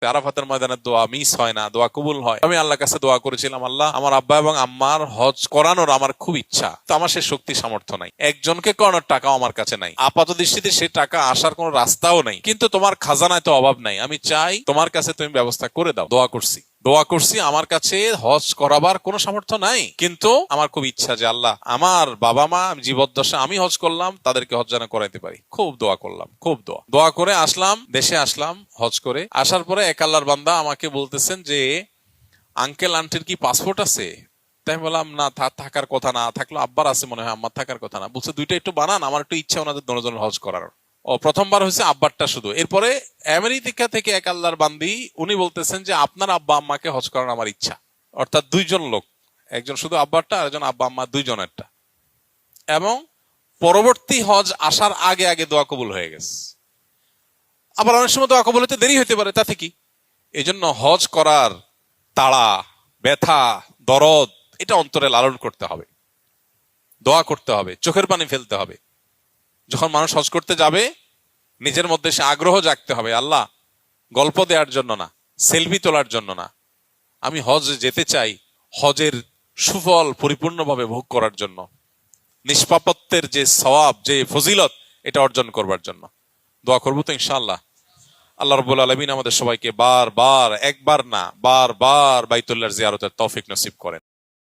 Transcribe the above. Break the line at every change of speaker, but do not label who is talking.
আরাফাতের ময়দানের দোয়া মিস হয় না, দোয়া কবুল হয়। আমি আল্লাহর কাছে দোয়া করেছিলাম, আল্লাহ আমার আব্বা এবং আম্মার হজ করানোর আমার খুব ইচ্ছা, তো আমার সে শক্তি সামর্থ্য নাই, একজনকে করানোর টাকাও আমার কাছে নাই, আপাত দৃষ্টিতে সে টাকা আসার কোনো রাস্তাও নেই, কিন্তু তোমার খাজানায় তো অভাব নাই, আমি চাই তোমার কাছে তুমি ব্যবস্থা করে দাও। দোয়া করছি আমার কাছে হজ করাবার কোনো সামর্থ্য নাই, কিন্তু আমার খুব ইচ্ছা যে আল্লাহ আমার বাবা মা জীবদ্দশা আমি হজ করলাম, তাদেরকে হজ যেন করাইতে পারি। খুব দোয়া করলাম, খুব দোয়া করে আসলাম, দেশে আসলাম হজ করে। আসার পরে এক আল্লাহর বান্দা আমাকে বলতেছেন যে আঙ্কেল আন্টির কি পাসপোর্ট আছে? তাই বললাম না, থাকার কথা না, থাকলো আব্বার আছে মনে হয়, আম্মার থাকার কথা না। বলছে দুইটা একটু বানান, আমার একটু ইচ্ছা ওনাদের দুজনের হজ করার। ও প্রথমবার হয়েছে আব্বারটা শুধু। এরপরে আমেরিকা থেকে এক আল্লাহর বান্দি উনি বলতেছেন যে আপনার আব্বা আম্মাকে হজ করার আমার ইচ্ছা। অর্থাৎ দুইজন লোক, একজন শুধু আব্বারটা আর একজন আব্বা আম্মা দুইজনেরটা। এবং পরবর্তী হজ আসার আগে আগে দোয়া কবুল হয়ে গেছে। আবার অনেক সময় দোয়া কবুল হতে দেরি হতে পারে, তাতে কি? এই জন্য হজ করার তাড়া, ব্যথা, দরদ এটা অন্তরে লালন করতে হবে, দোয়া করতে হবে, চোখের পানি ফেলতে হবে। যখন মানুষ হজ করতে যাবে নিজের মধ্যে সে আগ্রহ জাগতে হবে, আল্লাহ গল্প দেওয়ার জন্য না, সেলফি তোলার জন্য না, আমি হজ যেতে চাই হজের সুফল পরিপূর্ণভাবে ভোগ করার জন্য, নিষ্পাপত্বের যে সওয়াব, যে ফজিলত এটা অর্জন করবার জন্য। দোয়া করবো তো ইনশাআল্লাহ। আল্লাহ রাব্বুল আলামিন আমাদের সবাইকে বারবার, একবার না বারবার বাইতুল্লাহর জিয়ারতের তৌফিক নসিব করেন।